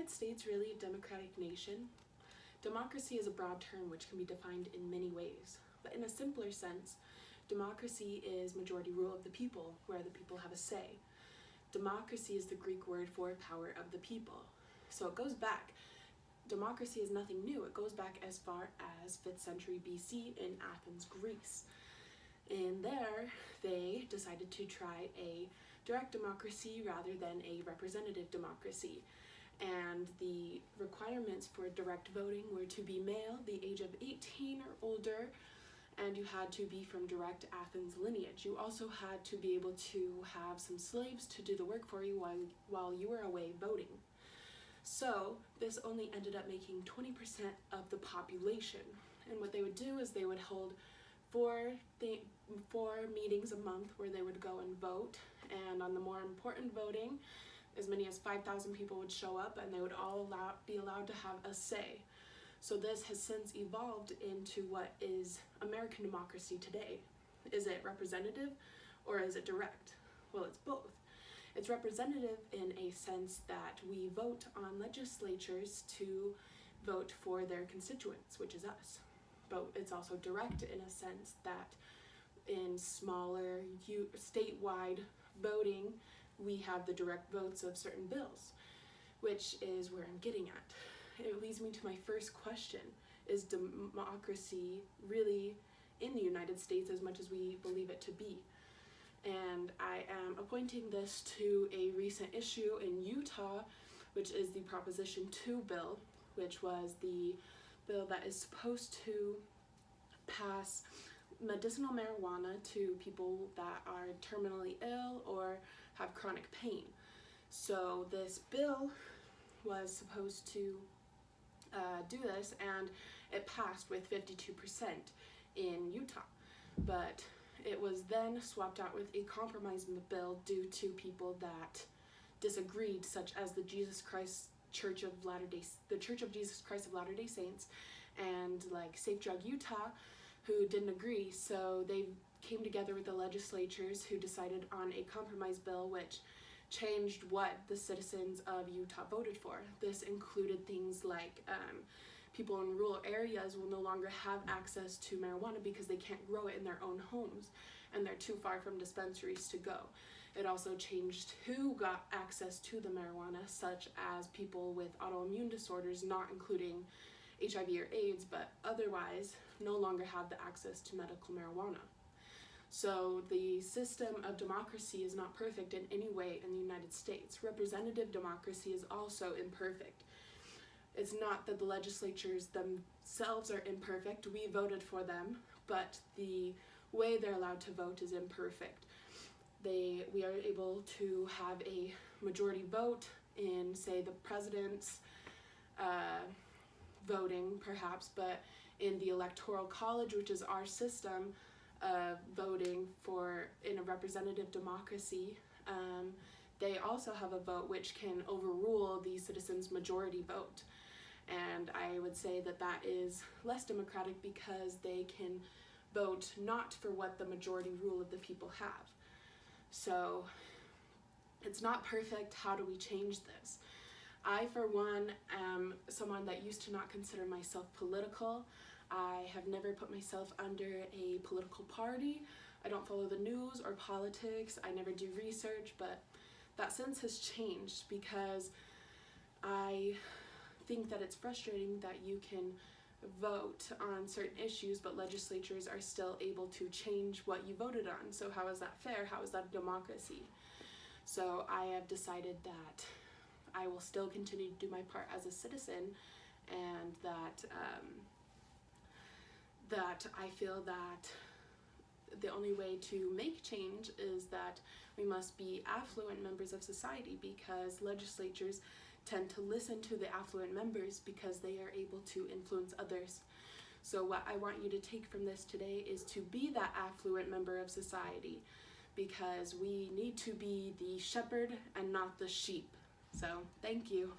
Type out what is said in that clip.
United States really a democratic nation? Democracy is a broad term which can be defined in many ways, but in a simpler sense, democracy is majority rule of the people, where the people have a say. Democracy is the Greek word for power of the people. So it goes back. Democracy is nothing new. It goes back as far as 5th century BC in Athens, Greece. And there, they decided to try a direct democracy rather than a representative democracy. And the requirements for direct voting were to be male, the age of 18 or older, and you had to be from direct Athens lineage. You also had to be able to have some slaves to do the work for you while you were away voting. So this only ended up making 20% of the population. And what they would do is they would hold four meetings a month where they would go and vote, and on the more important voting, as many as 5,000 people would show up and they would all be allowed to have a say. So this has since evolved into what is American democracy today. Is it representative or is it direct? Well, it's both. It's representative in a sense that we vote on legislatures to vote for their constituents, which is us. But it's also direct in a sense that in smaller statewide voting, we have the direct votes of certain bills, which is where I'm getting at. It leads me to my first question. Is democracy really in the United States as much as we believe it to be? And I am appointing this to a recent issue in Utah, which is the Proposition 2 bill, which was the bill that is supposed to pass medicinal marijuana to people that are terminally ill or have chronic pain. So this bill was supposed to do this, and it passed with 52% in Utah. But it was then swapped out with a compromise in the bill due to people that disagreed, such as the Church of Jesus Christ of Latter-day Saints, and like Safe Drug Utah, who didn't agree. So they came together with the legislatures who decided on a compromise bill which changed what the citizens of Utah voted for. This included things like people in rural areas will no longer have access to marijuana because they can't grow it in their own homes and they're too far from dispensaries to go. It also changed who got access to the marijuana, such as people with autoimmune disorders, not including HIV or AIDS, but otherwise no longer have the access to medical marijuana. So the system of democracy is not perfect in any way in the United States. Representative democracy is also imperfect. It's not that the legislatures themselves are imperfect, we voted for them, but the way they're allowed to vote is imperfect. We are able to have a majority vote in, say, the president's voting, perhaps, but in the Electoral College, which is our system of voting in a representative democracy, they also have a vote which can overrule the citizens' majority vote. And I would say that that is less democratic because they can vote not for what the majority rule of the people have. So it's not perfect. How do we change this? I, for one, am someone that used to not consider myself political. I have never put myself under a political party. I don't follow the news or politics. I never do research, but that sense has changed because I think that it's frustrating that you can vote on certain issues, but legislatures are still able to change what you voted on. So how is that fair? How is that a democracy? So I have decided that I will still continue to do my part as a citizen, and that I feel that the only way to make change is that we must be affluent members of society, because legislatures tend to listen to the affluent members because they are able to influence others. So what I want you to take from this today is to be that affluent member of society, because we need to be the shepherd and not the sheep. So thank you.